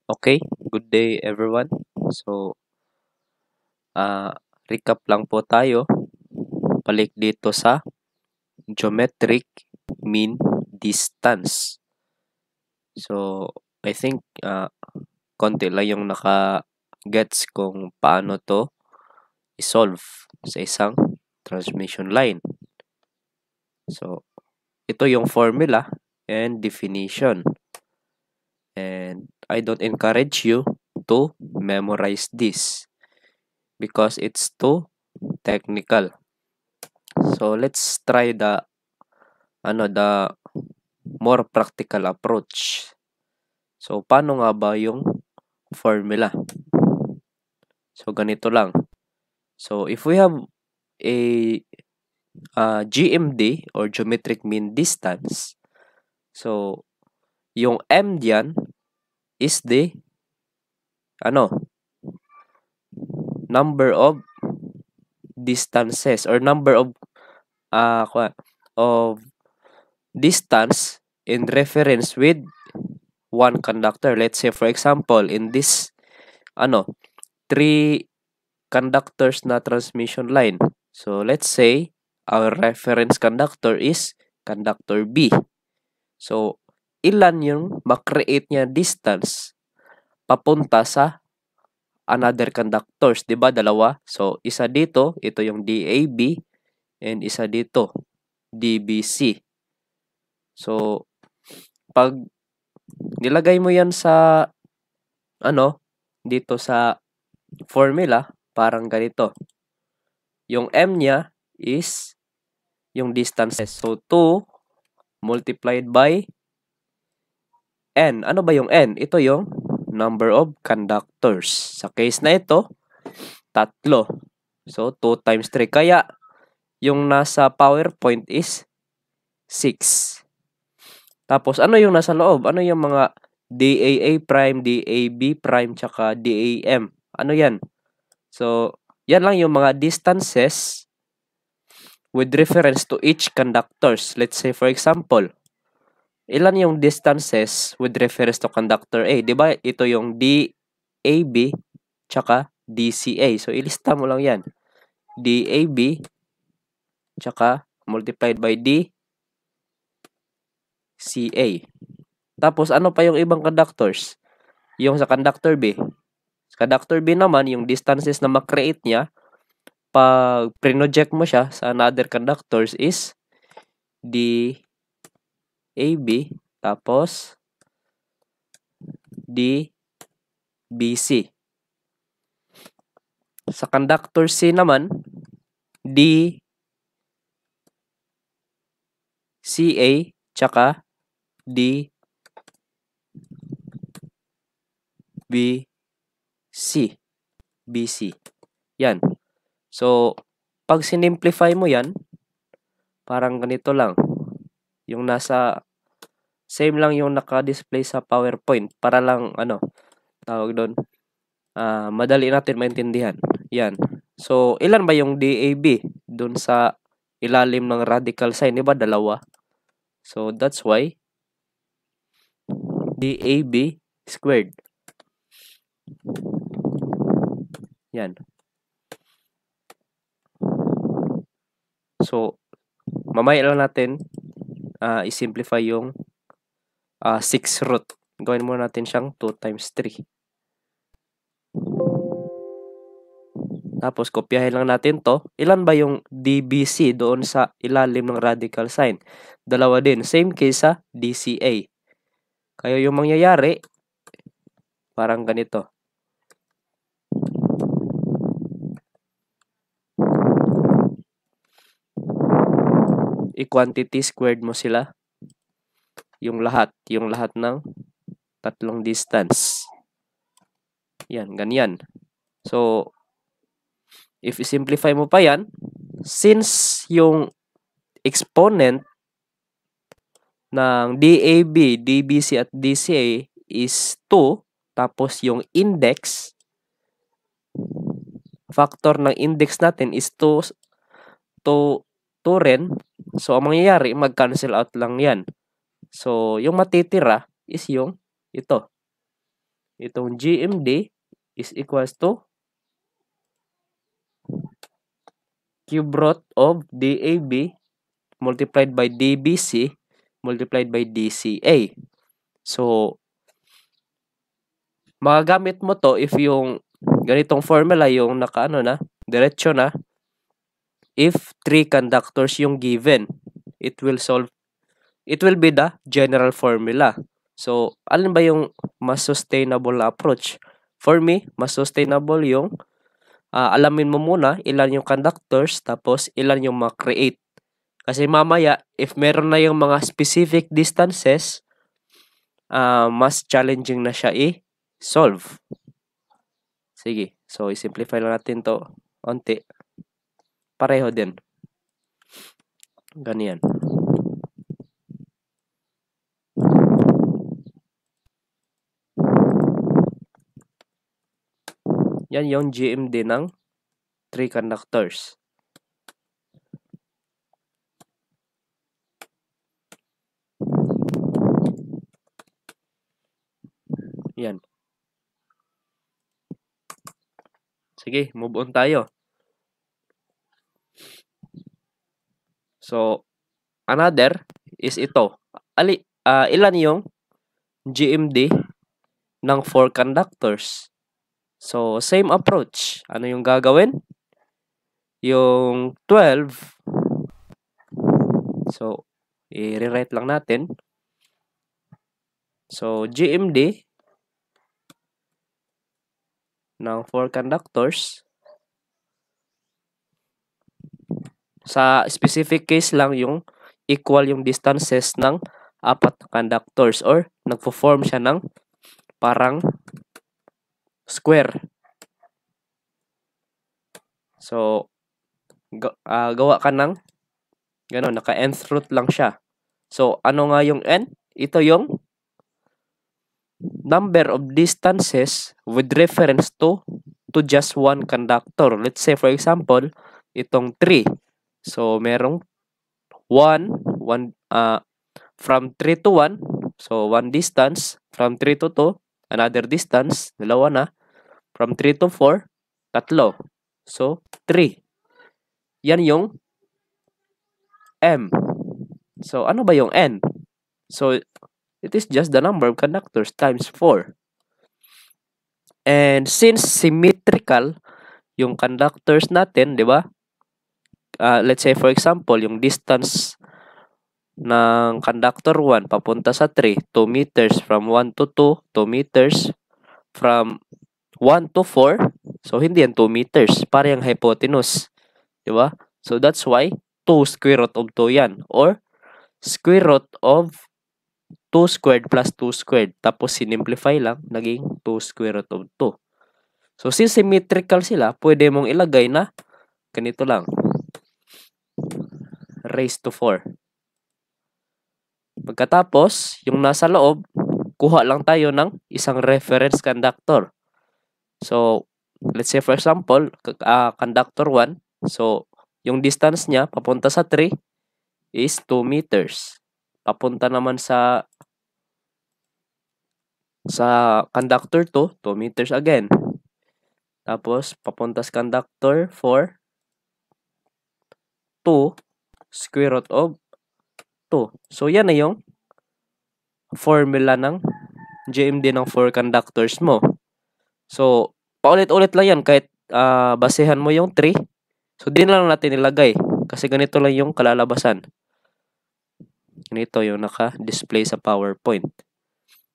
Okay, good day everyone. So, recap lang po tayo. Balik dito sa geometric mean distance. So, I think konti lang yung naka-gets kung paano to i-solve sa isang transmission line. So, ito yung formula and definition. And I don't encourage you to memorize this because it's too technical. So let's try the more practical approach. So paano nga ba yung formula? So ganito lang. So if we have a GMD or geometric mean distance, so yung M diyan is the number of distances or number of of distance in reference with one conductor. Let's say for example in this three conductors na transmission line. So let's say our reference conductor is conductor B. So ilan yung ma-create niya distance papunta sa another conductors, 'di ba? Dalawa. So isa dito, ito yung DAB and isa dito, DBC. So pag nilagay mo yan sa dito sa formula, parang ganito. Yung M niya is yung distances. So 2 multiplied by N. Ano ba yung N? Ito yung number of conductors. Sa case na ito, 3. So 2 times 3. Kaya yung nasa PowerPoint is 6. Tapos ano yung nasa loob? Ano yung mga DAA prime, DAB prime, tsaka DAM? Ano yan? So, yan lang yung mga distances with reference to each conductors. Let's say for example, ilan yung distances with reference to conductor A? 'Di ba? Ito yung DAB tsaka DCA. So ilista mo lang 'yan. DAB tsaka multiplied by DCA. Tapos ano pa yung ibang conductors? Yung sa conductor B. Sa conductor B naman, yung distances na ma-create niya pag project mo siya sa another conductors is DAB tapos DBC. Sa conductor C naman, DCA tsaka DBC. BC. Yan. So, pag sinimplify mo yan, parang ganito lang. Yung nasa same lang yung naka-display sa PowerPoint para lang tawag doon, madali natin maintindihan. Yan. So, ilan ba yung DAB doon sa ilalim ng radical sign? Diba dalawa? So, that's why DAB squared. Yan. So, mamaya lang natin i-simplify yung 6 root. Gawin muna natin siyang 2 times 3. Tapos, kopyahin lang natin to. Ilan ba yung DBC doon sa ilalim ng radical sign? Dalawa din. Same case sa DCA. Kaya yung mangyayari, parang ganito. I-quantity squared mo sila. Yung lahat ng tatlong distance. Yan, ganyan. So, if i-simplify mo pa yan, since yung exponent ng DAB, DBC at DCA is 2, tapos yung index, factor ng index natin is 2 rin. So, ang mangyayari, mag-cancel out lang yan. So, yung matitira is yung ito. itong GMD is equals to cube root of DAB multiplied by DBC multiplied by DCA. So, magagamit mo to if yung ganitong formula yung nakaano na, diretso na. If 3 conductors yung given, it will be the general formula. So, alin ba yung mas sustainable na approach? For me, mas sustainable yung alamin mo muna ilan yung conductors tapos ilan yung ma-create. Kasi mamaya, if meron na yung mga specific distances, mas challenging na siya i-solve. Sige, so i-simplify lang natin to onti. Pareho din. Ganyan. Yan yung GMD ng 3 conductors. Yan. Sige, move on tayo. So, another is ito. Ilan yung GMD ng 4 conductors? So, same approach. Ano yung gagawin? Yung 12. So, i-rewrite lang natin. So, GMD ng 4 conductors. Sa specific case lang yung equal yung distances ng 4 conductors or nagpo-form siya ng parang square. So, gawa ka ng gano'n, naka-nth root lang siya. So, ano nga yung n? Ito yung number of distances with reference to just one conductor. Let's say, for example, itong 3. So, merong 1, from 3 to 1. So, 1 distance. From 3 to 2, another distance. Dalawa na. From 3 to 4, 3. So, 3. Yan yung M. So, ano ba yung N? So, it is just the number of conductors times 4. And since symmetrical yung conductors natin, di ba? Let's say for example, yung distance ng conductor 1 papunta sa 3, 2 meters. From 1 to 2, 2 meters. From 1 to 4, so hindi yan 2 meters. Para yung hypotenuse. Di ba? So that's why 2 square root of 2 yan. Or square root of 2 squared plus 2 squared. Tapos sinimplify lang, naging 2 square root of 2. So since symmetrical sila, pwede mong ilagay na ganito lang. Raised to 4. Pagkatapos, yung nasa loob, kuha lang tayo ng isang reference conductor. So, let's say for example, conductor 1. So, yung distance niya papunta sa 3 is 2 meters. Papunta naman sa conductor 2, 2 meters again. Tapos, papunta sa conductor 4, 2 square root of 2. So, yan na yung formula ng GMD ng 4 conductors mo. So, paulit-ulit lang yan kahit basehan mo yung 3. So, din lang natin ilagay kasi ganito lang yung kalalabasan. Ganito yung naka-display sa PowerPoint.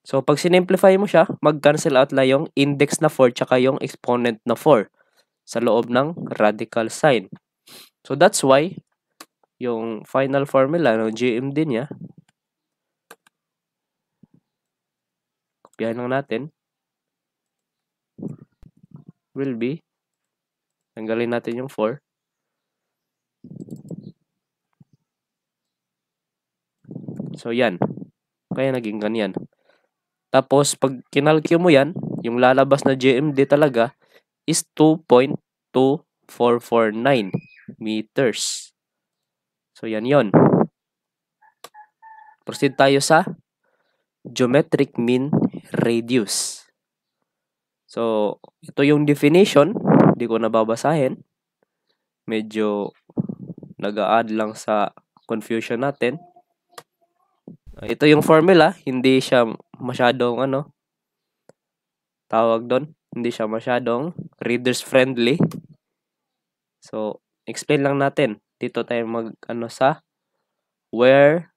So, pag sinimplify mo siya, mag-cancel out lang yung index na 4 tsaka yung exponent na 4 sa loob ng radical sign. So, that's why yung final formula ng GMD niya, kopyahin lang natin, will be, tanggalin natin yung 4. So, yan. Kaya naging ganyan. Tapos, pag kinalkyo mo yan, yung lalabas na GMD talaga is 2.2449 meters. So, yan yon. Proceed tayo sa geometric mean radius. So, ito yung definition. Hindi ko nababasahin. Medyo nag-a-add lang sa confusion natin. Ito yung formula. Hindi siya masyadong tawag doon. Hindi siya masyadong readers friendly. So, explain lang natin. Dito tayo sa where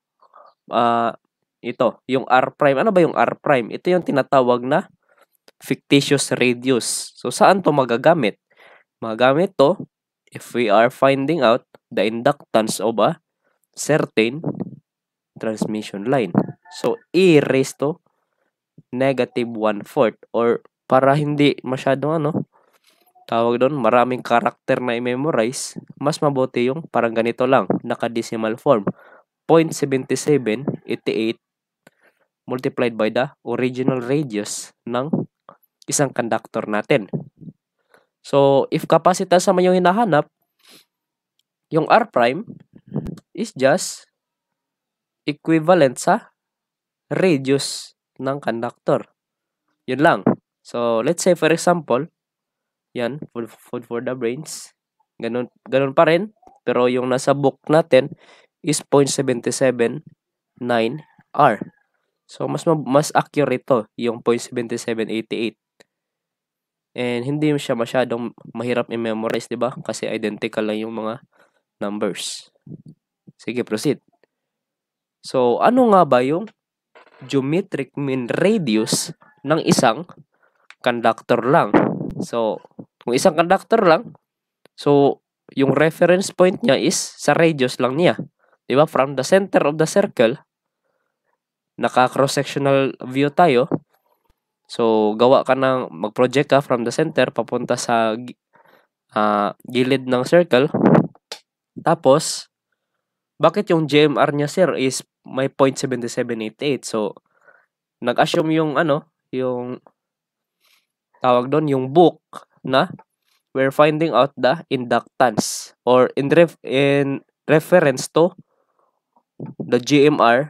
ito, yung R prime. Ano ba yung R prime? Ito yung tinatawag na fictitious radius. So, saan to magagamit? Magagamit to if we are finding out the inductance of a certain transmission line. So, E raised to negative 1/4 or para hindi masyadong tawag doon, maraming karakter na i-memorize, mas mabuti yung parang ganito lang, naka-decimal form. 0.7788 multiplied by the original radius ng isang conductor natin. So, if capacitance naman yung hinahanap, yung R prime is just equivalent sa radius ng conductor. Yun lang. So, let's say for example, yan, food for the brains. Ganun pa rin. Pero yung nasa book natin is 0.779 R. So, mas accurate to, yung 0.7788. And hindi siya masyadong mahirap i-memorize, di ba? Kasi identical lang yung mga numbers. Sige, proceed. So, ano nga ba yung geometric mean radius ng isang conductor lang? So, kung isang conductor lang, so, yung reference point niya is sa radius lang niya. Di ba? From the center of the circle, naka-cross-sectional view tayo. So, mag-project ka from the center papunta sa gilid ng circle. Tapos, bakit yung GMR niya, sir, is may 0.7788? So, nag-assume yung yung tawag doon, yung book na we're finding out the inductance or in reference to the GMR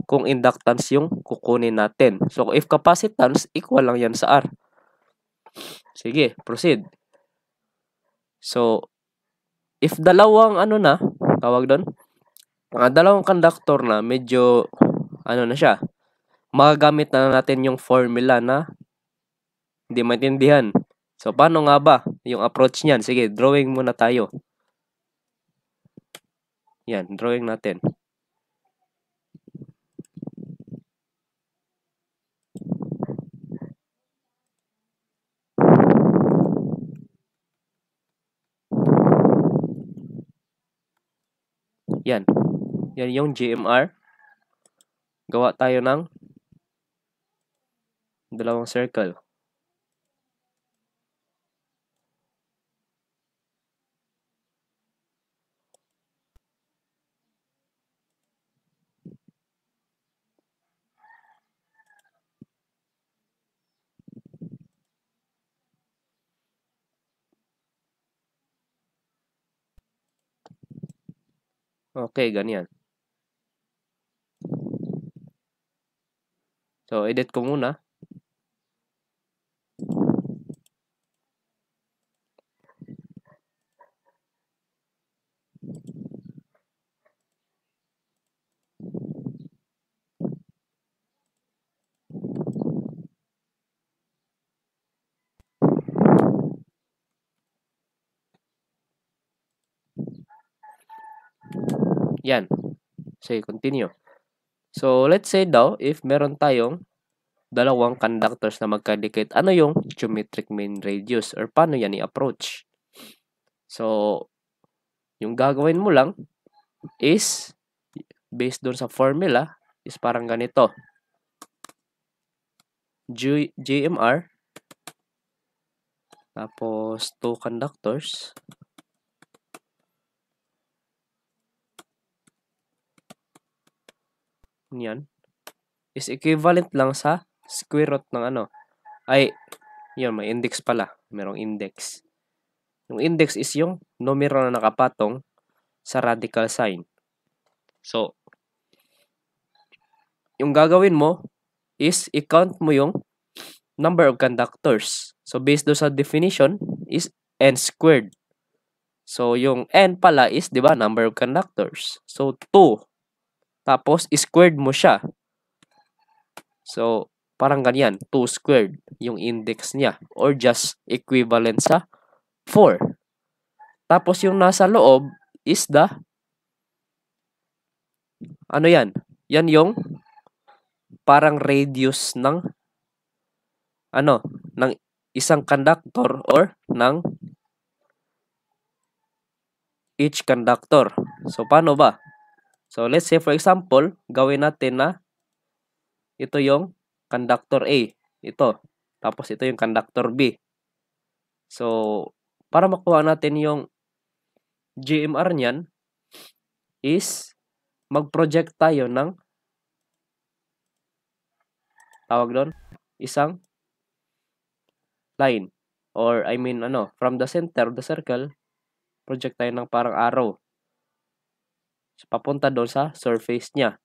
kung inductance yung kukunin natin. So, if capacitance, equal lang yan sa R. Sige, proceed. So, if dalawang tawag doon, dalawang conductor na medyo, na siya, magagamit na natin yung formula na hindi maintindihan. So, paano nga ba yung approach niyan? Sige, drawing muna tayo. Yan, drawing natin. Yan. Yan yung GMR. Gawa tayo ng dalawang circle. Okay, ganyan. So, edit ko muna. Yan. Sige, continue. So, let's say daw, if meron tayong dalawang conductors na magkadikit, ano yung geometric mean radius or paano yan i-approach? So, yung gagawin mo lang is, based doon sa formula, is parang ganito. GMR, tapos 2 conductors, yan, is equivalent lang sa square root ng yun, may index pala. Merong index. Yung index is yung numero na nakapatong sa radical sign. So, yung gagawin mo is i-count mo yung number of conductors. So, based do sa definition is n squared. So, yung n pala is, di ba, number of conductors. So, 2. Tapos, squared mo siya. So, parang ganyan, 2 squared yung index niya. Or just equivalent sa 4. Tapos, yung nasa loob is the, ano yan? Yan yung parang radius ng, ng isang conductor or ng each conductor. So, paano ba? So, let's say for example, gawin natin na ito yung conductor A. Ito. Tapos ito yung conductor B. So, para makuha natin yung GMR niyan is mag-project tayo ng tawag doon, isang line. Or I mean, from the center of the circle, project tayo ng parang arrow. So, papunta doon sa surface niya.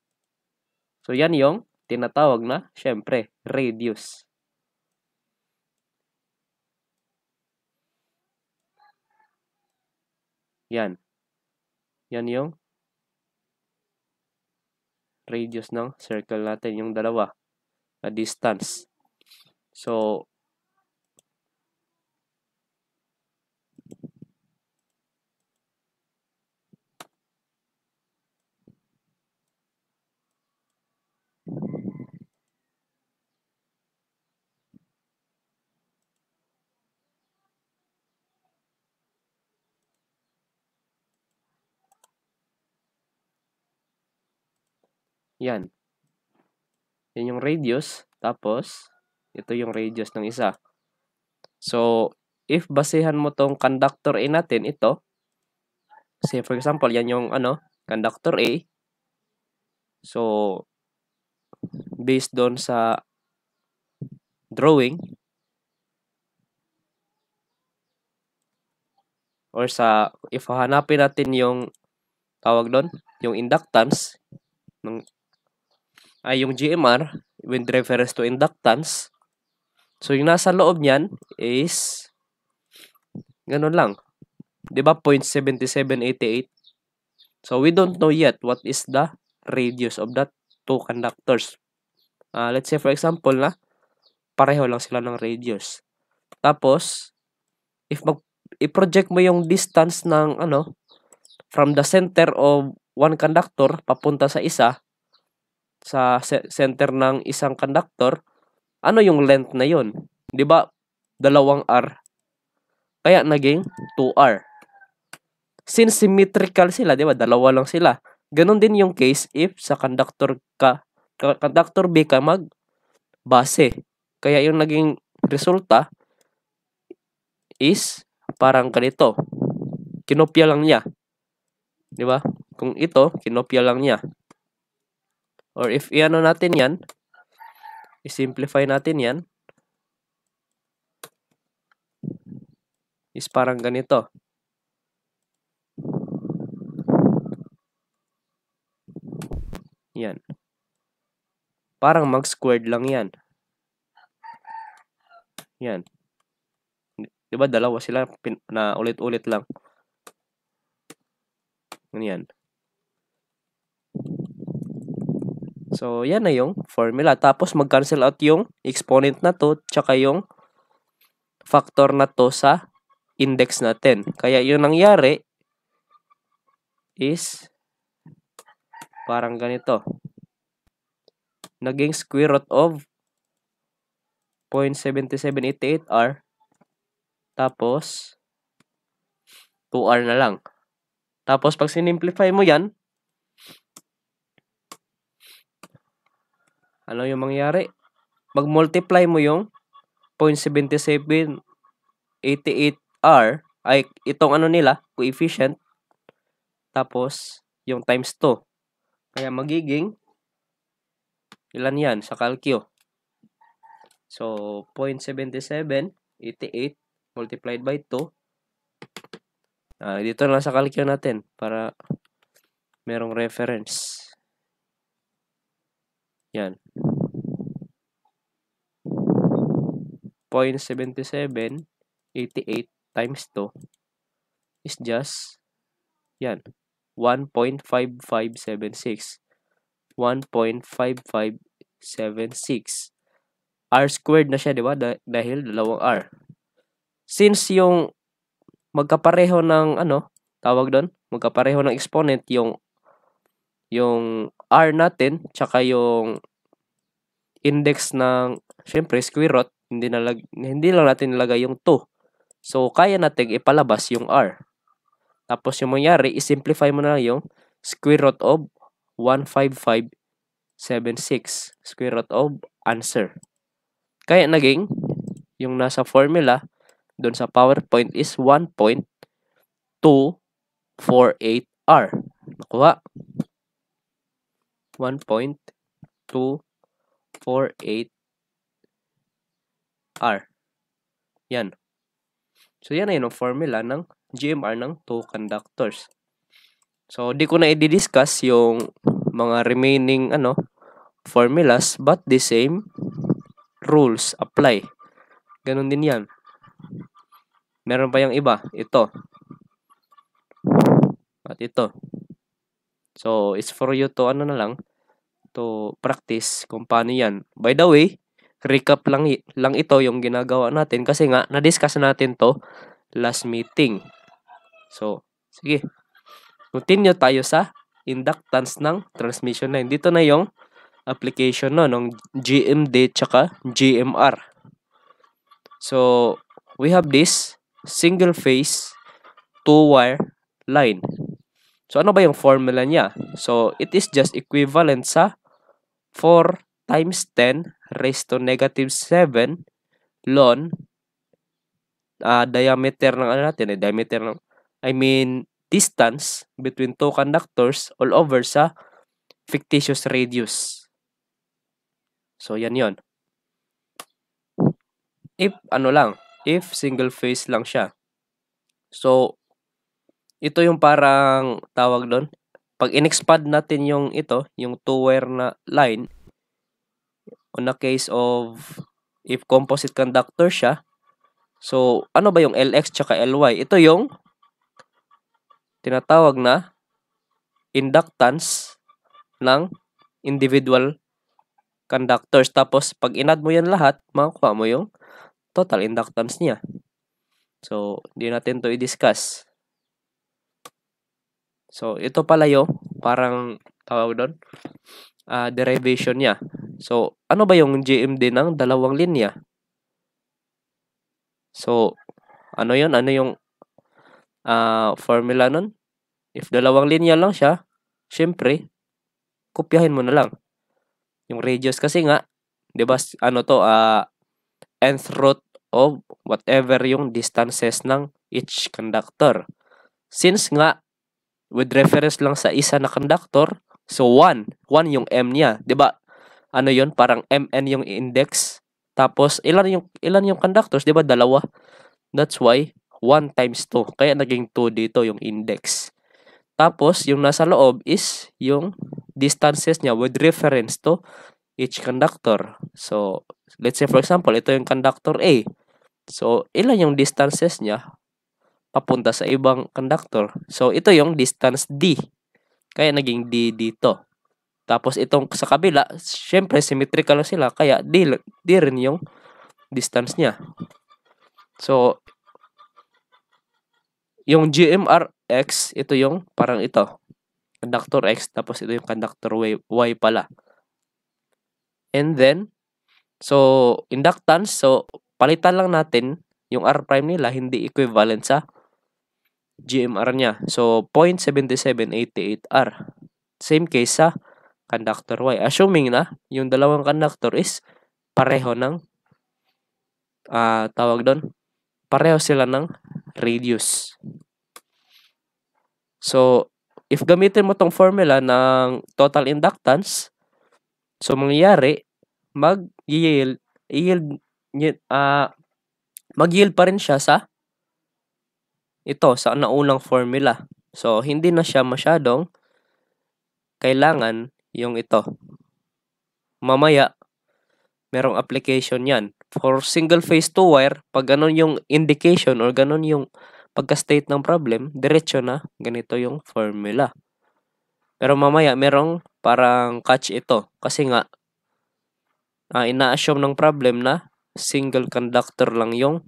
So, yan yung tinatawag na, syempre, radius. Yan. Yan yung radius ng circle natin, yung dalawa na distance. So, yan. Yan yung radius. Tapos, ito yung radius ng isa. So, if basehan mo tong conductor A natin, ito, say for example, yan yung conductor A. So, based doon sa drawing, or sa, if hanapin natin yung, tawag doon, yung inductance, yung GMR, with reference to inductance. So, yung nasa loob niyan is, ganun lang. Diba, 0.7788? So, we don't know yet what is the radius of that two conductors. Let's say, for example, na pareho lang sila ng radius. Tapos, if i-project mo yung distance ng, from the center of one conductor, papunta sa isa, sa center ng isang conductor, ano yung length na yun? Diba, 2 R. Kaya naging 2R. Since symmetrical sila, diba, 2 lang sila. Ganon din yung case if sa conductor B ka magbase. Kaya yung naging resulta is parang ganito. Kinopya lang niya. Diba? Kung ito, kinopya lang niya. Or if iano natin yan, i-simplify natin yan, is parang ganito. Yan. Parang mag-squared lang yan. Yan. Diba, 2 sila na ulit-ulit lang. Ganyan. So, yan na yung formula. Tapos, mag-cancel out yung exponent na to, tsaka yung factor na to sa index natin. Kaya yung nangyari is parang ganito. Naging square root of 0.7788R. Tapos, 2R na lang. Tapos, pag sinimplify mo yan, ano yung mangyari? Mag-multiply mo yung 0.7788R, ay itong nila, coefficient, tapos yung times 2. Kaya magiging, ilan yan sa calcio? So, 0.7788 multiplied by 2. Dito na lang sa calcio natin para merong reference. Yan. 0.7788 times 2 is just, yan, 1.5576. 1.5576. R squared na siya, di ba? Dahil dalawang R. Since yung magkapareho ng tawag doon, magkapareho ng exponent yung R natin tsaka yung index ng syempre square root, hindi lang natin nilagay yung 2. So kaya natin ipalabas yung R. Tapos yung mangyari, i-simplify mo na lang yung square root of 15576. Square root of answer. Kaya naging yung nasa formula doon sa PowerPoint is 1.248R. Nakuha. 1.248R. Yan. So yan ay yung formula ng GMR ng 2 conductors. So di ko na i-discuss yung mga remaining formulas, but the same rules apply. Ganun din yan. Meron pa yung iba. Ito. At ito. So, it's for you to to practice kung paano yan. By the way, recap lang ito yung ginagawa natin kasi nga, na-discuss natin to last meeting. So, sige. Continue tayo sa inductance ng transmission line. Dito na yung application ng GMD tsaka GMR. So, we have this single phase 2-wire line. So, ano ba yung formula niya? So, it is just equivalent sa 4 times 10 raised to negative 7 ln diameter ng distance between two conductors all over sa fictitious radius. So, yan yon. If single phase lang siya. So, ito yung parang tawag doon. Pag in-expand natin yung 2-wire na line, on a case of if composite conductor siya, so, ano ba yung LX tsaka LY? Ito yung tinatawag na inductance ng individual conductors. Tapos, pag in-add mo yan lahat, makukuha mo yung total inductance niya. So, hindi natin to i-discuss. So, ito pala yung parang tawag doon, derivation niya. So, ano ba yung GMD ng dalawang linya? So, ano yun? Ano yung formula nun? If dalawang linya lang siya, syempre, kopyahin mo na lang. Yung radius kasi nga, di ba, nth root of whatever yung distances ng each conductor. Since nga, with reference lang sa isa na conductor, so 1 yung M niya, 'di ba? Ano 'yon? Parang MN yung index. Tapos ilan yung conductors, 'di ba? Dalawa. That's why 1 times 2. Kaya naging 2 dito yung index. Tapos yung nasa loob is yung distances niya with reference to each conductor. So, let's say for example, ito yung conductor A. So, ilan yung distances niya papunta sa ibang conductor? So, ito yung distance D. Kaya naging D dito. Tapos itong sa kabila, syempre symmetrical sila, kaya D rin yung distance niya. So, yung GMR X, ito yung parang ito. Conductor X, tapos ito yung conductor Y pala. And then, so, inductance, so, palitan lang natin yung R prime nila, hindi equivalent sa GMR niya. So, 0.7788R. Same case sa conductor Y. Assuming na yung dalawang conductor is pareho ng tawag doon, pareho sila ng radius. So, if gamitin mo tong formula ng total inductance, so mangyayari, mag-yield pa rin siya sa naunang formula. So, hindi na siya masyadong kailangan yung ito. Mamaya, merong application yan. For single phase 2 wire, pag ganun yung indication or ganun yung pagka-state ng problem, diretso na ganito yung formula. Pero mamaya merong parang catch ito kasi nga ina-assume ng problem na single conductor lang yung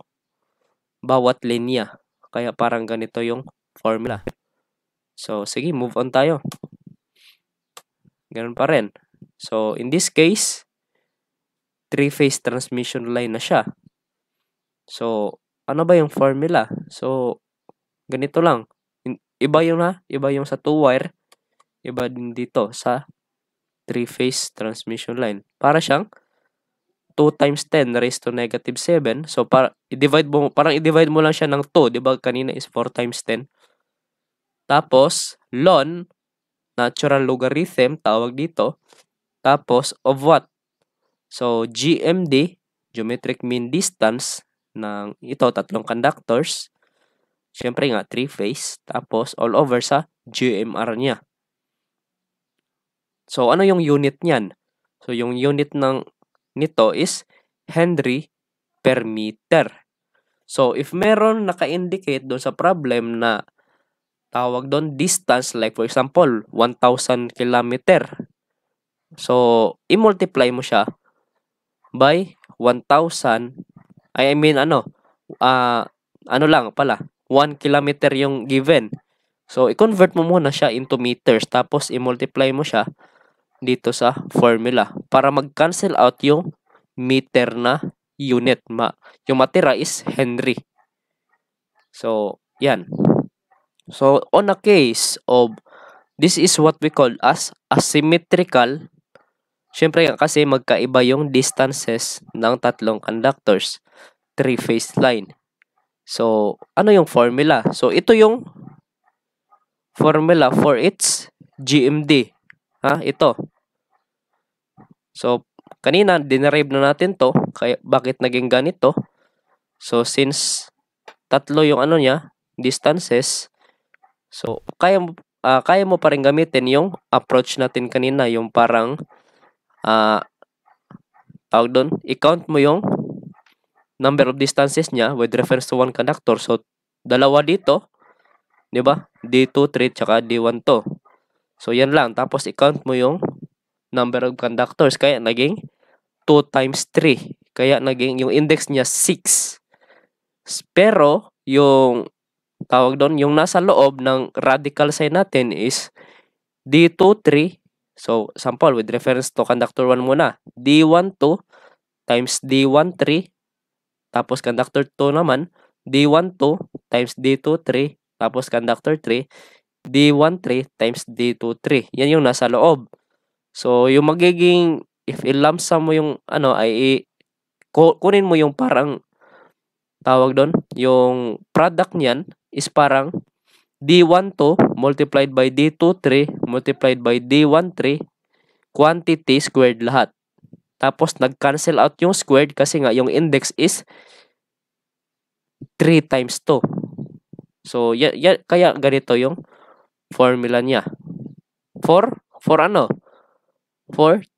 bawat linya. Kaya parang ganito yung formula. So sige, move on tayo. Ganun pa rin. So in this case, 3-phase transmission line na siya. So, ano ba yung formula? So, ganito lang. Iba yung sa 2-wire, iba din dito sa 3-phase transmission line. Para siyang 2 times 10 raised to negative 7. So, parang i-divide mo lang siya ng 2. Diba kanina is 4 times 10. Tapos, ln, natural logarithm, tawag dito. Tapos, of what? So, GMD, geometric mean distance, ng ito, 3 conductors. Siyempre nga, 3-phase. Tapos, all over sa GMR niya. So, ano yung unit niyan? So, yung unit nito is Henry per meter. So, if meron naka-indicate doon sa problem na tawag doon distance, like for example, 1,000 kilometer. So, i-multiply mo siya by 1,000. Ano lang pala, 1 kilometer yung given. So, i-convert mo muna siya into meters. Tapos, i-multiply mo siya dito sa formula. Para mag-cancel out yung meter na unit. Yung matira is Henry. So, yan. So, on a case of, this is what we call as asymmetrical. Siyempre kasi magkaiba yung distances ng 3 conductors. 3-phase line. So, ano yung formula? So, ito yung formula for its GMD. Ito. So, kanina, dinerive na natin to. Kaya, bakit naging ganito? So, since 3 yung distances. So, kaya mo pa rin gamitin yung approach natin kanina. Yung parang, tawag doon, i-count mo yung number of distances niya with reference to one conductor. So, dalawa dito. Diba? D2, 3, tsaka D1 to. So, yan lang. Tapos, i-count mo yung number of conductors. Kaya, naging 2 times 3. Kaya, naging yung index niya 6. Pero, yung tawag doon, yung nasa loob ng radical sign natin is D2, 3. So, sample, with reference to conductor 1 muna. D1, 2 times D1, 3. Tapos, conductor 2 naman, D1, 2 times D2, 3. Tapos, conductor 3, D1, 3 times D2, 3. Yan yung nasa loob. So, yung magiging, if i-lump sum mo yung, kunin mo yung parang, tawag doon, yung product niyan is parang D1, 2 multiplied by D2, 3 multiplied by D1, 3 quantity squared lahat. Tapos, nag-cancel out yung squared kasi nga yung index is 3 times 2. So, kaya ganito yung formula niya. For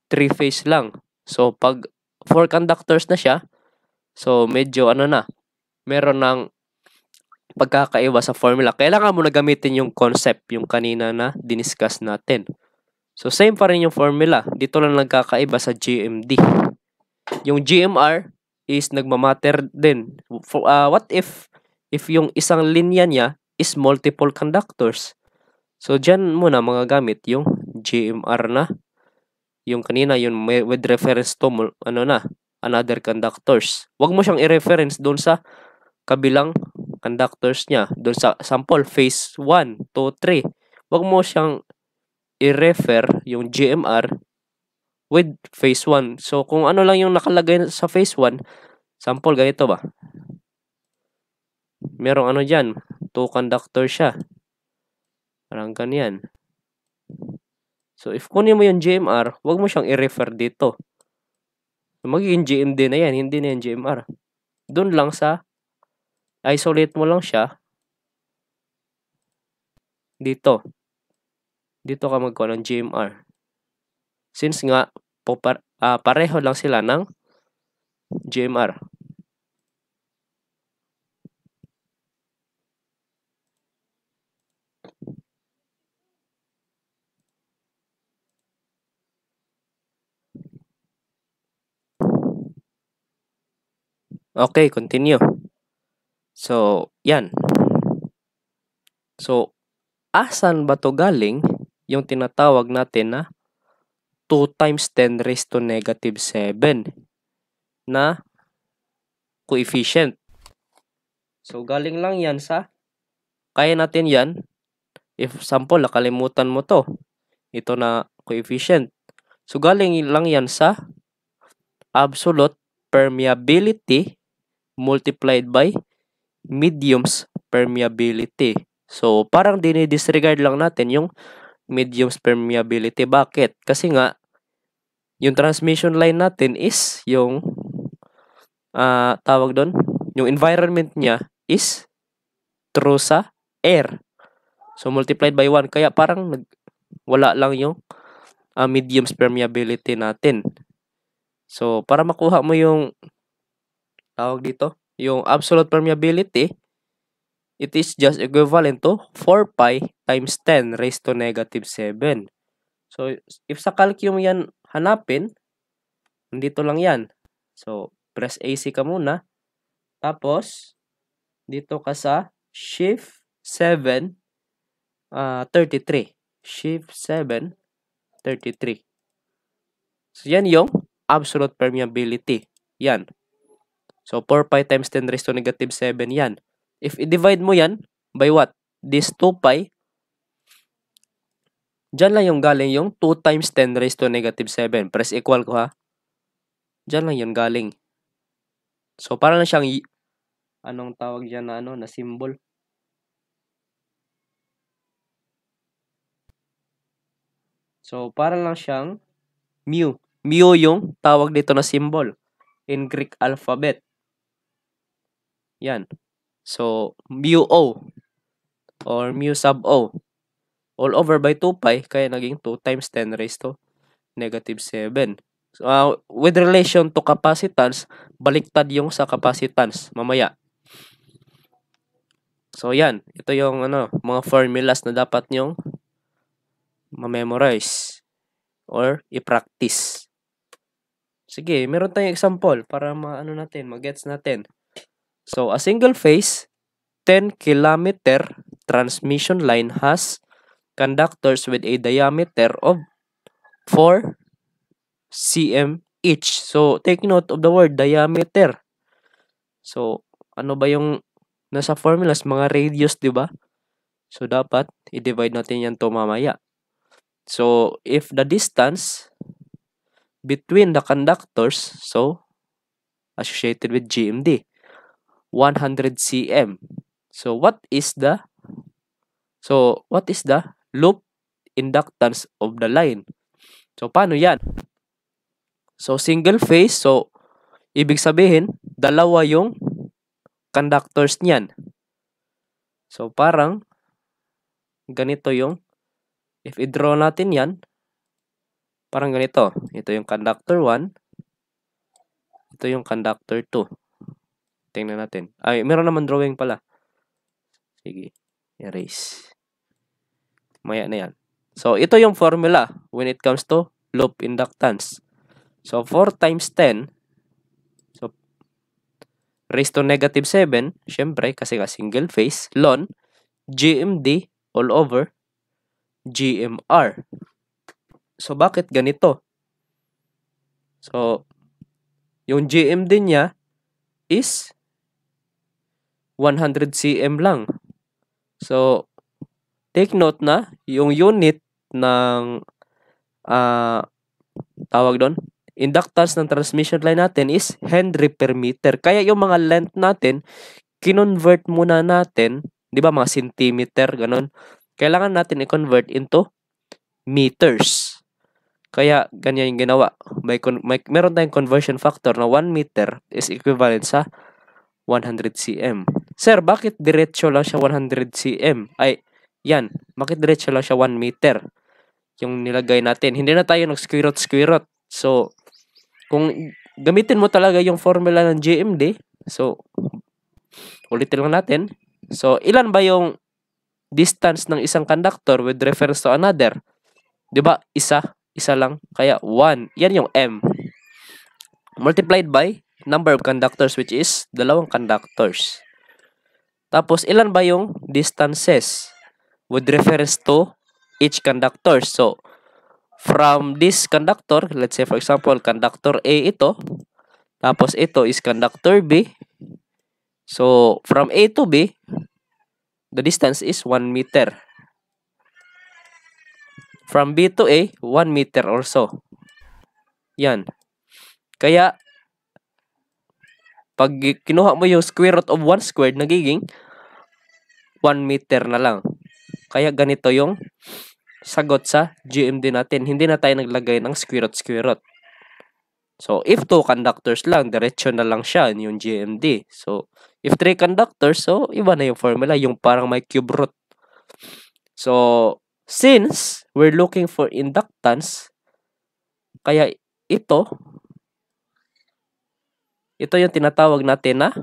3-phase lang. So, pag 4 conductors na siya, so medyo meron ng pagkakaiba sa formula. Kailangan mo na gamitin yung concept, yung kanina na diniscuss natin. So, same pa rin yung formula. Dito lang nagkakaiba sa GMD. Yung GMR is nagmamatter din. What if yung isang linya niya is multiple conductors? So, dyan muna mga gamit yung GMR na. Yung kanina, yung with reference to, another conductors. Huwag mo siyang i-reference doon sa kabilang conductors niya. Doon sa sample, phase 1, 2, 3. Huwag mo siyang i-refer yung GMR with phase 1. So, kung ano lang yung nakalagay sa phase 1, sample, ganito ba? Merong dyan, 2 conductors siya. Parang ganyan. So, if kunin mo yung GMR, huwag mo siyang i-refer dito. So, magiging GMD na yan, hindi na yung GMR. Doon lang sa, isolate mo lang siya. Dito. Dito ka magkuha ng GMR. Since nga, pareho lang sila ng GMR. Okay, continue. So, yan. So, asan ba to galing yung tinatawag natin na 2 times 10 raised to negative 7 na coefficient? So, galing lang yan sa, kaya natin yan, if sample, nakalimutan mo to, ito na coefficient. So, galing lang yan sa absolute permeability multiplied by medium's permeability. So, parang dinidisregard lang natin yung medium's permeability. Bakit? Kasi nga, yung transmission line natin is yung, tawag doon, yung environment niya is through sa air. So, multiplied by 1. Kaya parang wala lang yung medium's permeability natin. So, para makuha mo yung, tawag dito, yung absolute permeability, it is just equivalent to 4 pi times 10 raised to negative 7. So, if sa calculum yan hanapin, nandito lang yan. So, press AC ka muna. Tapos, dito ka sa shift 7, 33. Shift 7, 33. So, yan yung absolute permeability. Yan. So, 4 pi times 10 raised to negative 7 yan. If i-divide mo yan by what? This 2 pi, dyan lang yung galing yung 2 times 10 raised to negative 7. Press equal ko ha. Dyan lang yung galing. So, parang na siyang, anong tawag dyan na, na symbol? So, parang lang siyang mu. Mu yung tawag dito na symbol in Greek alphabet. Yan. So, mu O or mu sub O all over by 2 pi, kaya naging 2 times 10 raised to negative 7. So, with relation to capacitance, baliktad yung sa capacitance mamaya. So, yan. Ito yung mga formulas na dapat nyong ma-memorize or i-practice. Sige, meron tayong example para mag-gets natin. So, a single phase 10 kilometer transmission line has conductors with a diameter of 4 cm each. So, take note of the word diameter. So, ano ba yung nasa formulas? Mga radius, di ba? So, dapat i-divide natin yan to mamaya. So, if the distance between the conductors, so, associated with GMD, 100 cm. So, what is the loop inductance of the line? So, paano yan? So, single phase. So, ibig sabihin, dalawa yung conductors niyan. So, parang ganito yung, if i-draw natin yan, parang ganito. Ito yung conductor 1. Ito yung conductor 2. Tingnan natin. Ay, meron naman drawing pala. Sige, erase. Maya na yan. So, ito yung formula when it comes to loop inductance. So, 4 times 10. So, raised to negative 7. Syempre, kasi nga single phase. Ln GMD all over GMR. So, bakit ganito? So, yung GMD niya is 100 cm lang. So, take note na yung unit ng tawag doon, inductance ng transmission line natin is Henry per meter. Kaya yung mga length natin, kinonvert muna natin, di ba mga centimeter, ganun. Kailangan natin i-convert into meters. Kaya ganyan yung ginawa. Meron tayong conversion factor na 1 meter is equivalent sa 100 cm. Sir, bakit diretso lang siya 100 cm? Ay, yan. Bakit diretso lang siya 1 meter? Yung nilagay natin. Hindi na tayo nag-square root. So, kung gamitin mo talaga yung formula ng GMD. So, ulitin lang natin. So, ilan ba yung distance ng isang conductor with reference to another? 'Di ba? Isa lang. Kaya 1. Yan yung M. Multiplied by number of conductors, which is dalawang conductors. Tapos, ilan ba yung distances with reference to each conductor? So, from this conductor, let's say for example, conductor A ito. Tapos, ito is conductor B. So, from A to B, the distance is 1 meter. From B to A, 1 meter or so. Yan. Kaya, pag kinuha mo yung square root of 1 squared, nagiging 1 meter na lang. Kaya ganito yung sagot sa GMD natin. Hindi na tayo naglagay ng square root. So, if 2 conductors lang, diretso na lang siya yung GMD. So, if 3 conductors, so iba na yung formula, yung parang may cube root. So, since we're looking for inductance, kaya ito yung tinatawag natin na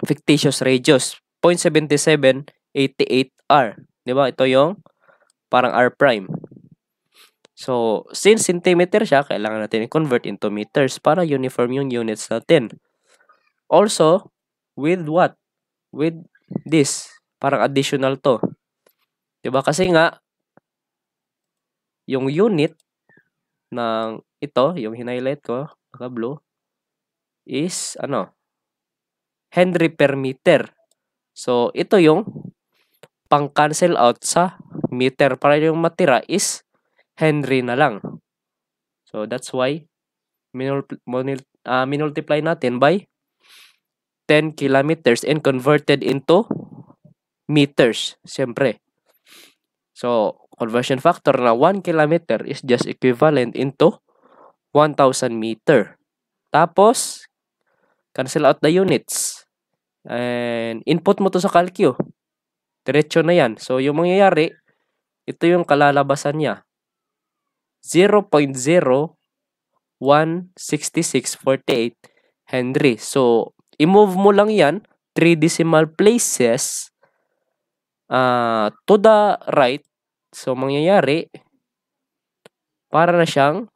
fictitious radius, 0.7788 R. Diba? Ito yung parang R prime. So, since centimeter siya, kailangan natin i-convert into meters para uniform yung units natin. Also, with what? With this. Parang additional to. Diba? Kasi nga, yung unit ng ito, yung hinighlight ko, naka-blue, is Henry per meter. So, ito yung pang-cancel out sa meter para yung matira is Henry na lang. So, that's why minultiply natin by 10 kilometers and converted into meters, siyempre. So, conversion factor na 1 kilometer is just equivalent into 1,000 meter. Tapos, cancel out the units. And input mo to sa calcu. Diretso na yan. So, yung mangyayari, ito yung kalalabasan niya. 0.016648 Henry. So, i-move mo lang yan 3 decimal places to the right. So, mangyayari, para na siyang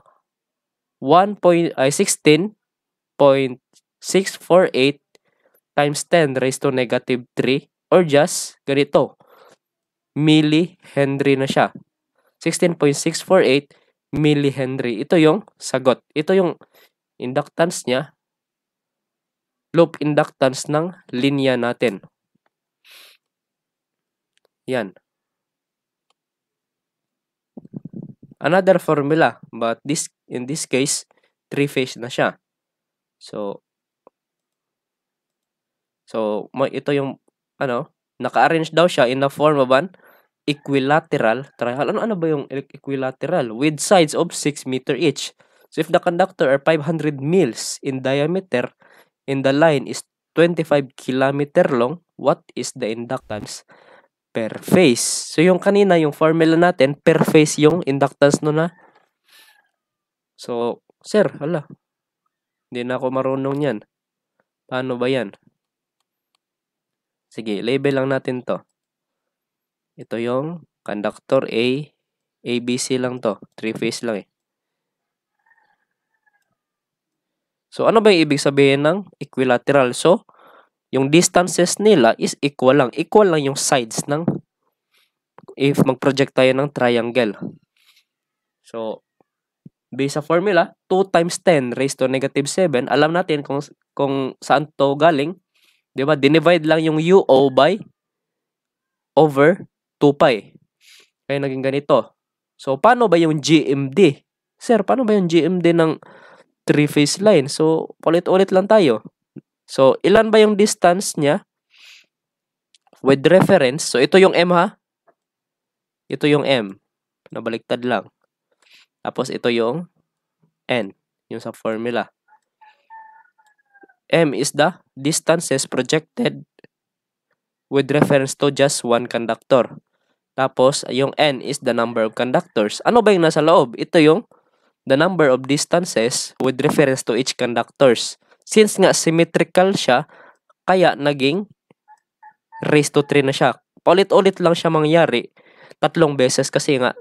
16.648 times 10 raised to negative 3 or just ganito, millihenry na siya. 16.648 millihenry. Ito yung sagot. Ito yung inductance niya. Loop inductance ng linya natin. Yan. Another formula, but in this case, 3-phase na siya. So ito yung naka-arrange daw siya in the form of an equilateral triangle. Ano ba yung equilateral? With sides of 6 meter each. So if the conductor are 500 mils in diameter and the line is 25 kilometer long, what is the inductance per phase? So yung kanina, yung formula natin, per phase yung inductance no na. So, sir, hindi na ako marunong yan. Paano ba yan? Sige, label lang natin to. Ito yung conductor A, ABC lang to. 3-phase lang eh. So, ano ba yung ibig sabihin ng equilateral? So, yung distances nila is equal lang. Equal lang yung sides ng if mag-project tayo ng triangle. So, based sa formula, 2 times 10 raised to negative 7. Alam natin kung saan to galing. Diba? Dinivide lang yung UO by over 2 pi. Kaya naging ganito. So, paano ba yung GMD? Sir, paano ba yung GMD ng 3-phase line? So, ulit-ulit lang tayo. So, ilan ba yung distance niya with reference? So, ito yung M ha? Ito yung M. Nabaliktad lang. Tapos, ito yung N. Yung sa formula. M is the distances projected with reference to just one conductor. Tapos, yung N is the number of conductors. Ano ba yung nasa loob? Ito yung the number of distances with reference to each conductors. Since nga symmetrical siya, kaya naging raised to 3 na siya. Paulit-ulit lang siya mangyari 3 beses kasi nga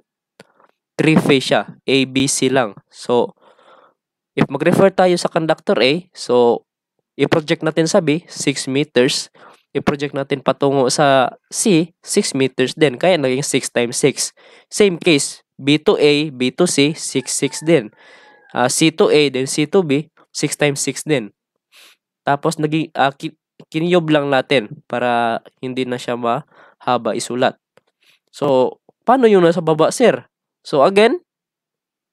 3-phase siya. A, B, C lang. So, if mag-refer tayo sa conductor A, so, i-project natin sa B, 6 meters. I-project natin patungo sa C, 6 meters din. Kaya naging 6 times 6. Same case, B to A, B to C, 6, 6 din. C to A, then C to B, 6 times 6 din. Tapos, naging, kiniyob lang natin para hindi na siya mahaba isulat. So, paano yung nasa baba, sir? So, again,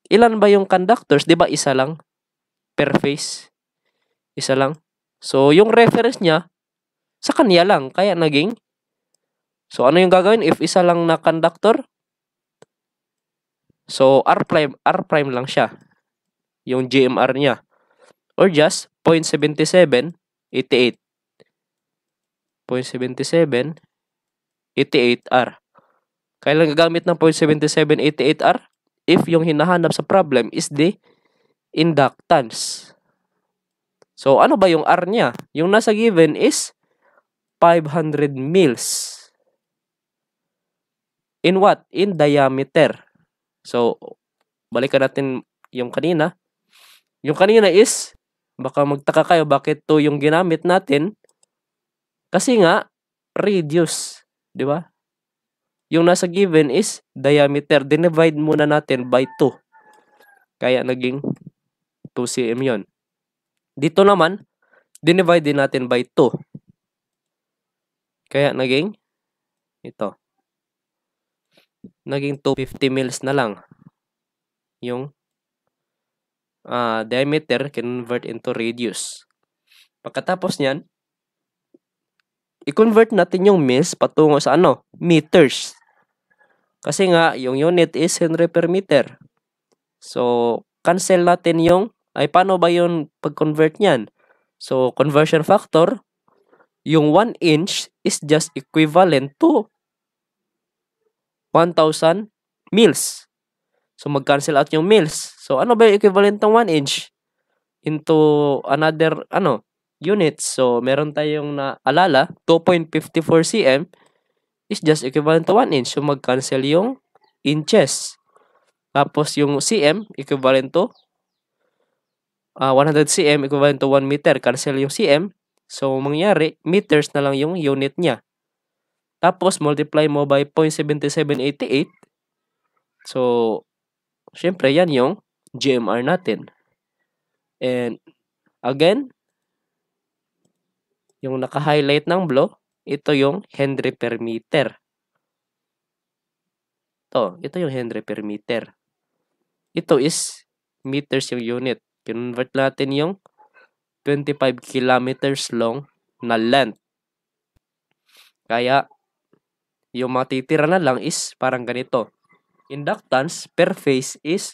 ilan ba yung conductors? Diba isa lang per phase? Isa lang. So, yung reference niya, sa kanya lang. Kaya naging, so ano yung gagawin if isa lang na conductor? So, R prime lang siya. Yung GMR niya. Or just 0.7788. 0.7788R. Kailan gagamit ng 0.7788R? If yung hinahanap sa problem is the inductance. So, ano ba yung R niya? Yung nasa given is 500 mils. In what? In diameter. So, balikan natin yung kanina. Yung kanina is, baka magtaka kayo bakit to yung ginamit natin. Kasi nga, radius. Di ba? Yung nasa given is diameter. Dinivide muna natin by 2. Kaya naging 2 cm yon. Dito naman, dinivide din natin by 2. Kaya naging ito. Naging 250 mils na lang. Yung diameter convert into radius. Pagkatapos niyan, i-convert natin yung mils patungo sa meters. Kasi nga, yung unit is Henry per meter. So, cancel natin yung, paano ba yung pag-convert niyan? So, conversion factor, yung 1 inch is just equivalent to 1,000 mils. So, mag-cancel out yung mils. So, ano ba yung equivalent ng 1 inch? Into another, units. So, meron tayong naalala, 2.54 cm is just equivalent to 1 inch. So, mag-cancel yung inches. Tapos, yung cm equivalent to 100 cm equivalent to 1 meter. Cancel yung cm. So, mangyari, meters na lang yung unit niya. Tapos, multiply mo by 0.7788. So, syempre, yan yung GMR natin. And, again, yung naka-highlight ng blue, ito yung Henry per meter. Ito yung Henry per meter. Ito is meters yung unit. Convert natin yung 25 kilometers long na length. Kaya, yung matitira na lang is parang ganito. Inductance per phase is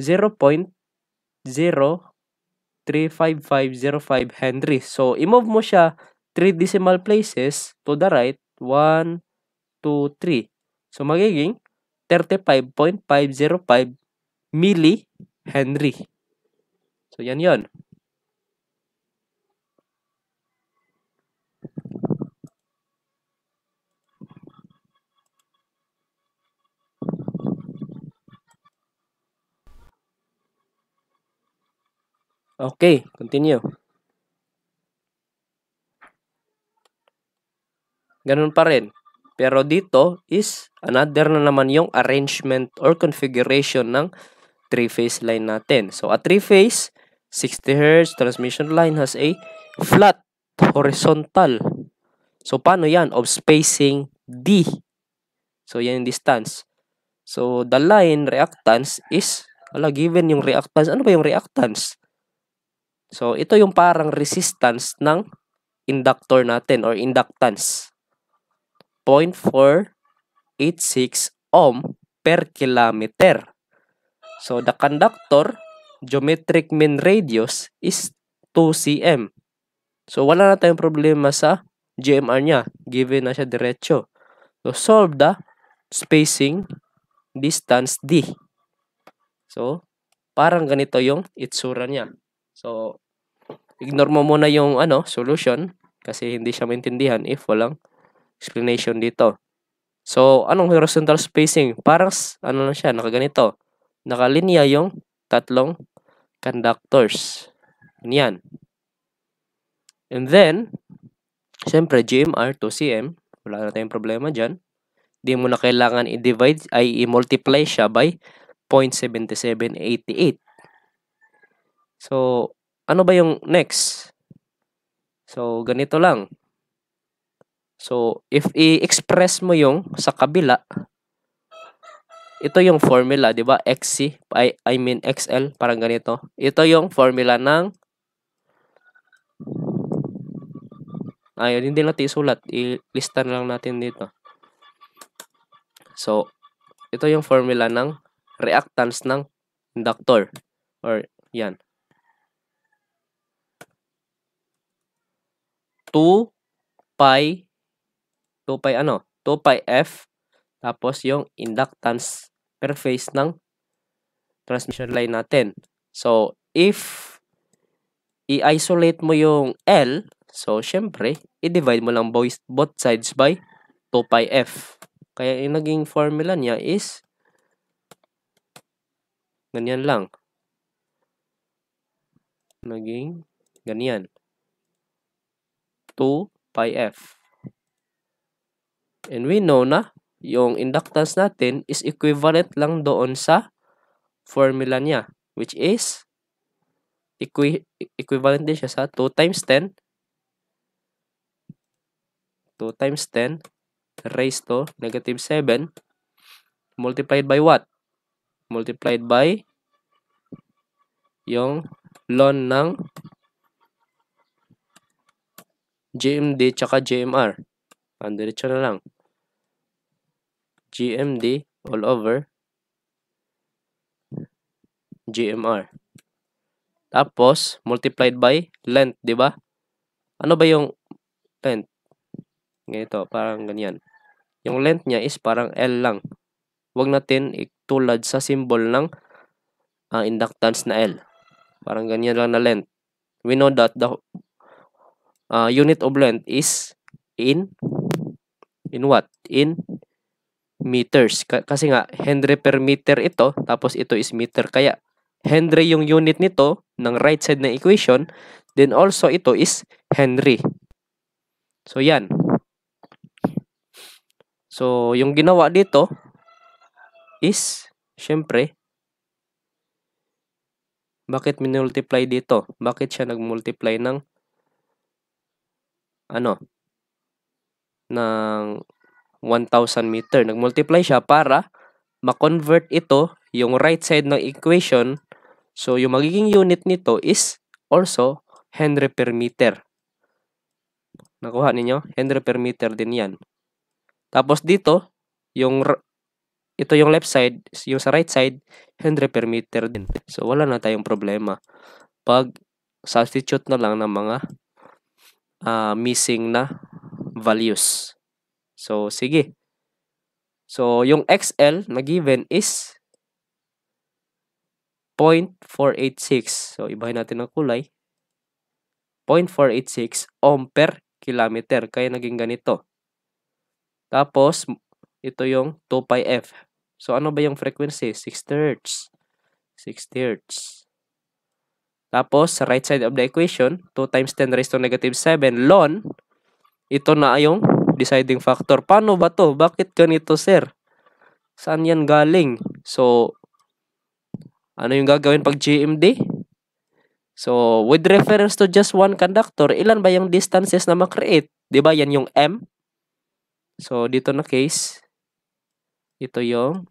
0.0355505 Henry. So, i-move mo siya 3 decimal places to the right. 1, 2, 3. So, magiging 35.505 milli Henry. So, yan yon. Okay, continue. Ganun pa rin. Pero dito is another na naman yung arrangement or configuration ng 3-phase line natin. So, a 3-phase 60 Hz transmission line has a flat horizontal. So, paano yan? Of spacing D. So, yan yung distance. So, the line reactance is, given yung reactance. Ano ba yung reactance? So, ito yung parang resistance ng inductor natin or inductance. 0.486 ohm per kilometer. So, the conductor geometric mean radius is 2 cm. So, wala na tayong problema sa GMR niya. Given na siya diretso. So, solve the spacing distance D. So, parang ganito yung itsura niya. So, ignore mo muna yung solution kasi hindi siya maintindihan if walang explanation dito. So, anong horizontal spacing? Parang lang siya, nakaganito. Nakalinya yung tatlong conductors. Yan. And then, syempre, GMR 2cm. Wala na tayong problema dyan. Di mo na kailangan i-divide, ay i-multiply siya by 0.7788. So, ano ba yung next? So, ganito lang. So, if i-express mo yung sa kabila, ito yung formula, di ba? XC, I mean XL, parang ganito. Ito yung formula ng, ayun, hindi natin isulat. I-lista na lang natin dito. So, ito yung formula ng reactance ng inductor. Or, yan. 2 pi f, tapos yung inductance per phase ng transmission line natin. So, if i-isolate mo yung L, so, syempre, i-divide mo lang both sides by 2 pi f. Kaya yung naging formula niya is ganyan lang. Naging ganyan. 2 pi f. And we know na yung inductance natin is equivalent lang doon sa formula niya, which is equivalent din siya sa 2 times 10 raised to negative 7 multiplied by what? Multiplied by yung ln ng GMD tsaka GMR. Diretso na lang. GMD all over GMR. Tapos, multiplied by length, di ba? Ano ba yung length? Ganito, parang ganyan. Yung length niya is parang L lang. Huwag natin itulad sa symbol ng inductance na L. Parang ganyan lang na length. We know that the unit of length is in what? In meters. Kasi nga, Henry per meter ito, tapos ito is meter. Kaya, Henry yung unit nito, ng right side ng equation, then also ito is Henry. So, yan. So, yung ginawa dito is, syempre, bakit minultiply dito? Bakit siya nagmultiply ng ng 1,000 meter? Nagmultiply siya para ma-convert ito, yung right side ng equation. So, yung magiging unit nito is also Henry per meter. Nakuha ninyo? Henry per meter din yan. Tapos dito, ito yung left side, yung sa right side, Henry per meter din. So, wala na tayong problema. Pag substitute na lang ng mga missing na values. So, sige. So, yung XL na given is 0.486. So, ibahin natin ng kulay. 0.486 ohm per kilometer. Kaya naging ganito. Tapos, ito yung 2 pi f. So, ano ba yung frequency? 60 Hz. 60 Hz. Tapos, sa right side of the equation, 2 times 10 raised to negative 7 ln. Ito na yung deciding factor. Paano ba to? Bakit ganito, sir? Saan yan galing? So, ano yung gagawin pag GMD? So, with reference to just one conductor, ilan ba yung distances na makreate? Diba yan yung M? So, dito na case, ito yung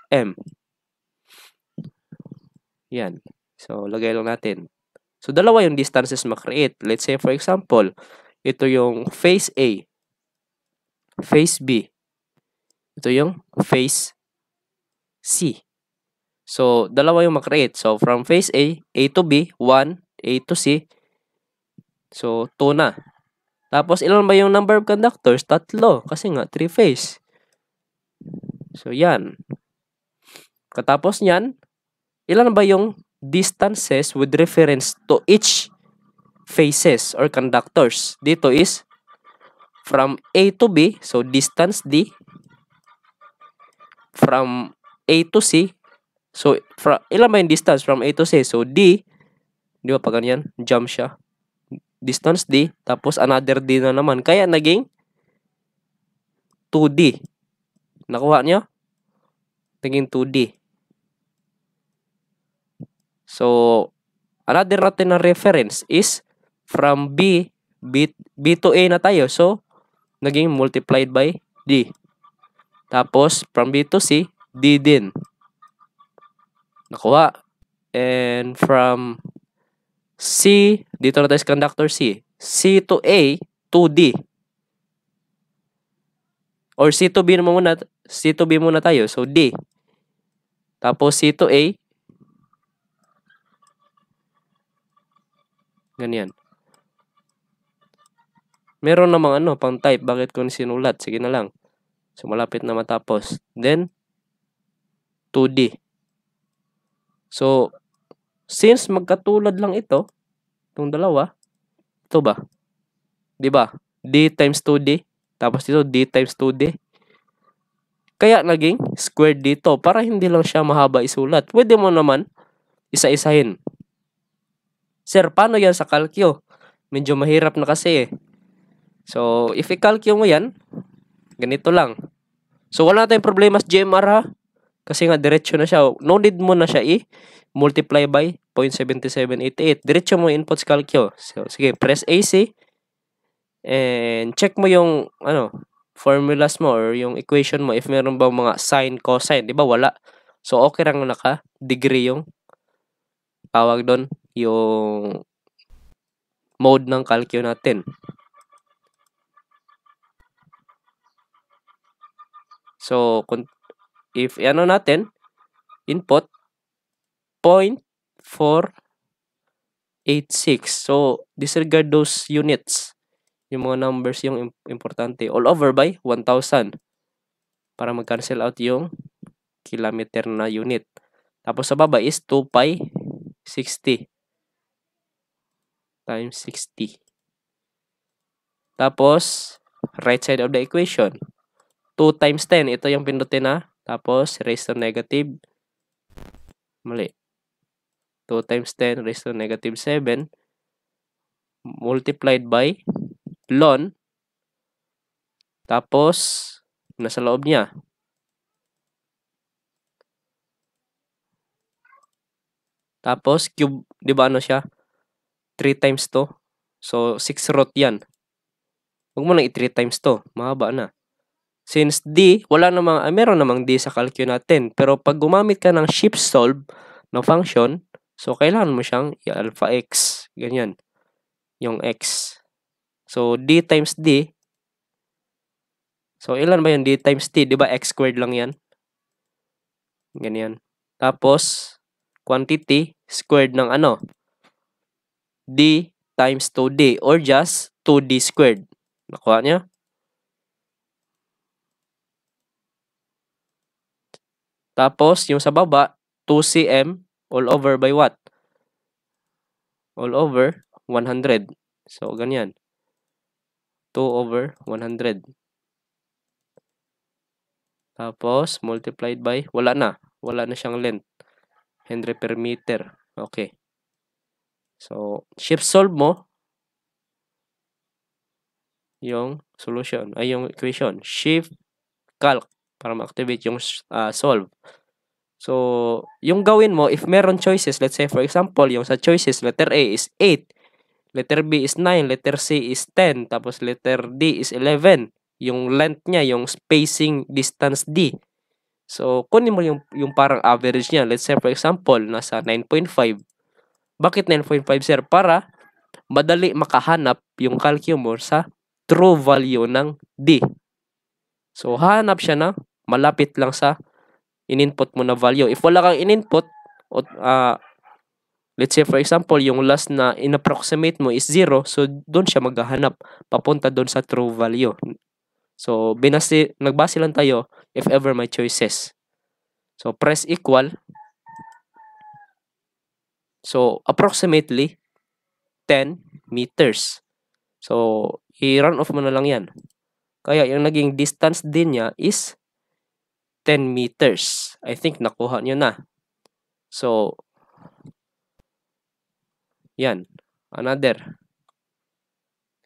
M. Yan. So, lagay lang natin. So, dalawa yung distances makreate. Let's say, for example, ito yung phase A. Phase B. Ito yung phase C. So, dalawa yung makreate. So, from phase A to B, 1, A to C. So, 2 na. Tapos, ilan ba yung number of conductors? 3. Kasi nga, 3 phase. So, yan. Katapos nyan, ilan ba yung distances with reference to each phases or conductors. Dito is from A to B, so distance D. From A to C, so ilan ba yung distance from A to C? So D, di ba pag ganyan, jump siya. Distance D, tapos another D na naman. Kaya naging 2D. Nakuha niyo? Naging 2D. So, another natin na reference is from B to A na tayo. So, naging multiplied by D. Tapos, from B to C, D din. Nakuha. And from C, dito na tayo sa conductor C. C to A, 2D. Or C to B muna tayo. So, D. Tapos, C to A. Ganyan. Meron namang pang type. Bakit ko sinulat? Sige na lang. So, malapit na matapos. Then, 2D. So, since magkatulad lang itong dalawa, ito ba? Di ba? D times 2D. Tapos dito, D times 2D. Kaya naging squared dito. Para hindi lang siya mahaba isulat. Pwede mo naman isa-isahin. Sir, paano yan sa calcio? Medyo mahirap na kasi So, if i-calcio mo yan, ganito lang. So, wala tayong problema sa GMR ha. Kasi nga, diretso na siya. No need mo na siya multiply by 0.7788. Diretso mo input sa calcio. So, sige, press AC. And check mo yung, formulas mo or yung equation mo. If meron ba mga sine, cosine. Di ba? Wala. So, okay lang naka-degree yung tawag doon. Yung mode ng calcio natin. So, if natin, input, 0.486. So, disregard those units. Yung mga numbers yung importante. All over by 1,000. Para mag-cancel out yung kilometer na unit. Tapos sa baba is 2 pi 60 times 60. Tapos, right side of the equation. 2 times 10. Ito yung pindutin na. Tapos, raised to negative. Mali. 2 times 10 raised to negative 7. Multiplied by ln. Tapos, nasa loob niya. Tapos, cube, di ba siya? 3 times to. So, 6 root yan. Huwag mo lang i-3 times to. Mahaba na. Since D, meron namang D sa calcio natin. Pero pag gumamit ka ng shift solve ng function, so, kailangan mo siyang i-alpha x. Ganyan. Yung x. So, D times D. So, ilan ba yung D times D? Di ba x squared lang yan? Ganyan. Tapos, quantity squared ng D times 2D or just 2D squared. Nakuha niya? Tapos, yung sa baba, 2cm all over by what? All over 100. So, ganyan. 2 over 100. Tapos, multiplied by, wala na siyang length. Henry per meter. Okay. So, shift solve mo yung solution, ay yung equation. Shift calc para ma-activate yung solve. So, yung gawin mo, if meron choices, let's say for example, yung sa choices, letter A is 8, letter B is 9, letter C is 10, tapos letter D is 11. Yung length niya, yung spacing distance D. So, kunin mo yung parang average niya. Let's say for example, nasa 9.5. Bakit 9.5, sir? Para madali makahanap yung calcio mo sa true value ng D. So, hanap siya na malapit lang sa in-input mo na value. If wala kang in-input, let's say for example, yung last na in-approximate mo is 0, so doon siya maghahanap papunta doon sa true value. So, nagbase lang tayo if ever may choices. So, press equal. So, approximately 10 meters. So, i-run off mo na lang yan. Kaya, yung naging distance din niya is 10 meters. I think nakuha nyo na. So, yan. Another.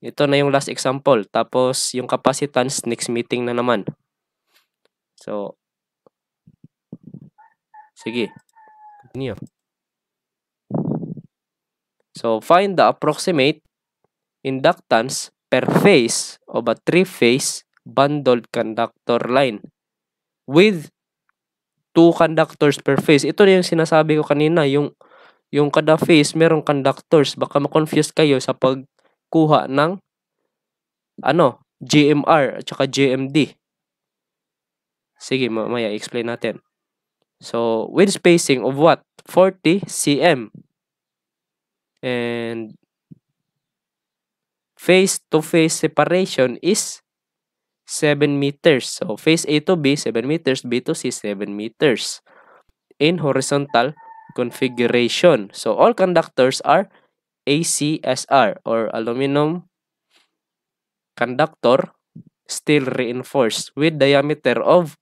Ito na yung last example. Tapos, yung capacitance, next meeting na naman. So, sige. Continue. So, find the approximate inductance per phase of a three-phase bundled conductor line with 2 conductors per phase. Ito na yung sinasabi ko kanina, yung kada phase merong conductors. Baka ma-confuse kayo sa pagkuha ng GMR at saka GMD. Sige, mamaya explain natin. So, with spacing of what? 40 cm. And phase-to-phase separation is 7 meters. So, phase A to B, 7 meters. B to C, 7 meters. In horizontal configuration. So, all conductors are ACSR or aluminum conductor, steel reinforced with diameter of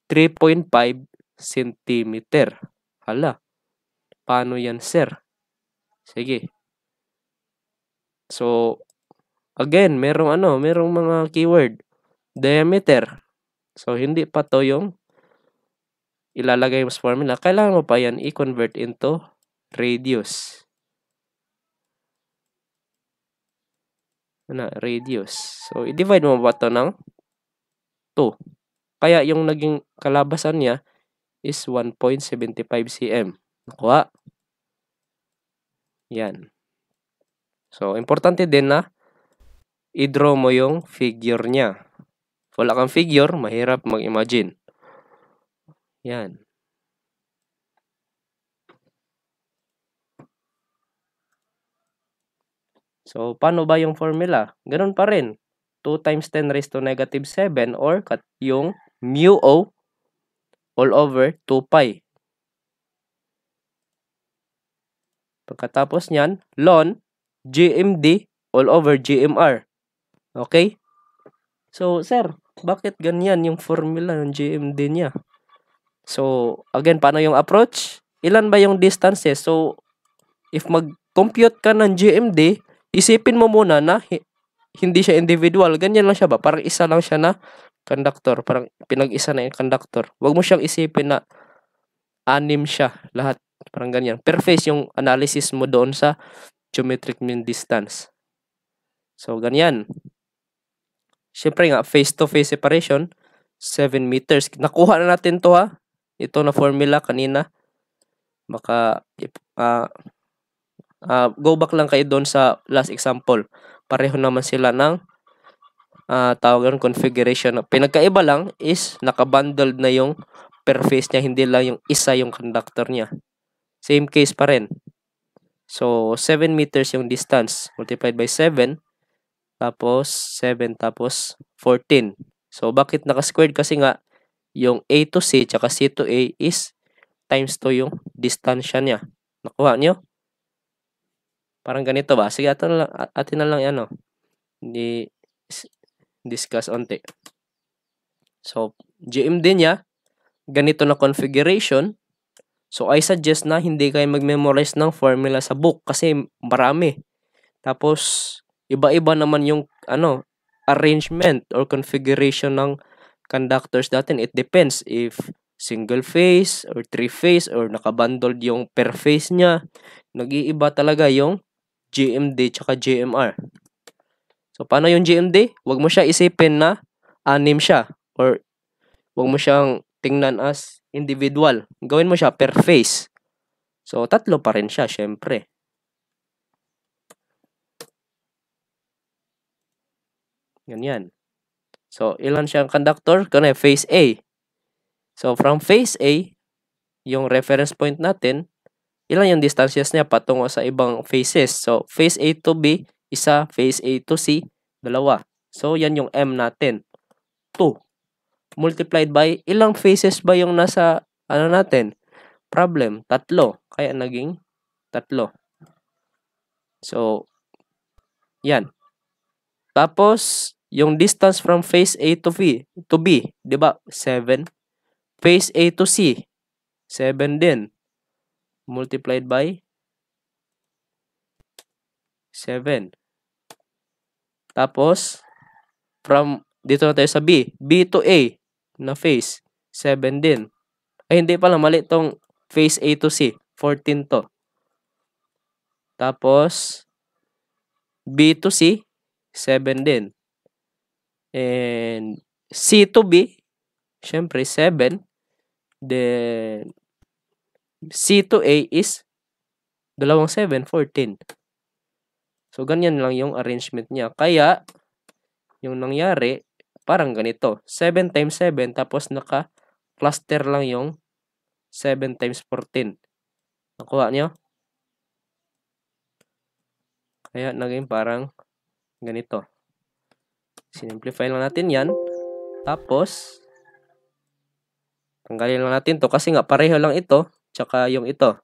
3.5 centimeter. Hala, paano yan, sir? Sige. So, again, merong mga keyword. Diameter. So, hindi pa to yung ilalagay mo sa formula. Kailangan mo pa yan i-convert into radius. Radius. So, i-divide mo ba to ng 2. Kaya yung naging kalabasan niya is 1.75 cm. Nakuha. Yan. So, importante din na i-draw mo yung figure niya. If wala kang figure, mahirap mag-imagine. Yan. So, paano ba yung formula? Ganun pa rin. 2 times 10 raised to negative 7 or yung mu O all over 2 pi. Pagkatapos nyan, ln GMD all over GMR. Okay? So, sir, bakit ganyan yung formula ng GMD niya? So, again, paano yung approach? Ilan ba yung distances? So, if mag-compute ka ng GMD, isipin mo muna na hindi siya individual. Ganyan lang siya ba? Parang isa lang siya na conductor. Parang pinag-isa na yung conductor. Huwag mo siyang isipin na 6 siya. Lahat. Parang ganyan. Per phase yung analysis mo doon sa geometric mean distance. So, ganyan. Siyempre nga, face-to-face separation, 7 meters. Nakuha na natin to ha. Ito na formula kanina. Baka, go back lang kayo doon sa last example. Pareho naman sila ng tawagan configuration. Pinagkaiba lang is nakabundled na yung per phase niya, hindi lang yung isa yung conductor niya. Same case pa rin. So, 7 meters yung distance multiplied by 7 tapos 7 tapos 14. So, bakit naka-squared? Kasi nga, yung A to C tsaka C to A is times 2 yung distansya niya. Nakuha nyo? Parang ganito ba? Sige, atin na lang yan. Discuss onti. So, GMD niya, ganito na configuration. So, I suggest na hindi kayo mag-memorize ng formula sa book kasi marami. Tapos, iba-iba naman yung arrangement or configuration ng conductors natin. It depends if single phase or three phase or nakabundled yung per phase niya. Nag-iiba talaga yung GMD tsaka GMR. So, paano yung GMD? Huwag mo siya isipin na 6 siya or huwag mo siyang tingnan as individual. Gawin mo siya per phase. So, 3 pa rin siya, syempre. Ganyan. So, ilan siyang conductor? Kaya phase A. So, from phase A, yung reference point natin, ilan yung distances niya patungo sa ibang phases. So, phase A to B, isa. Phase A to C, 2. So, yan yung M natin. 2. Multiplied by, ilang phases ba yung nasa, natin? Problem, 3. Kaya naging Tatlo. So, yan. Tapos, yung distance from face A to B, di ba? 7. Face A to C, 7 din. Multiplied by 7. Tapos, dito na tayo sa B. B to A na face, 7 din. Ay, hindi pala. Mali tong face A to C. 14 to. Tapos, B to C, 7 din. And C to B, syempre 7. Then, C to A is dalawang 7, 14. So, ganyan lang yung arrangement niya. Kaya, yung nangyari, parang ganito. 7 times 7, tapos naka-cluster lang yung 7 times 14. Nakuha niyo? Kaya, naging parang ganito. Simplify lang natin yan. Tapos, tanggalin lang natin to kasi nga pareho lang ito tsaka yung ito.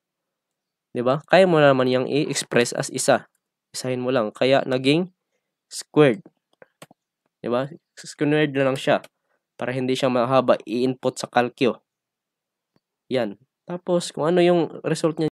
'Di ba? Kaya mo naman yang i-express as isa. Isahin mo lang. Kaya naging squared. 'Di ba? Squared na lang siya para hindi siya mahaba i-input sa calcio. Yan. Tapos kung ano yung result niya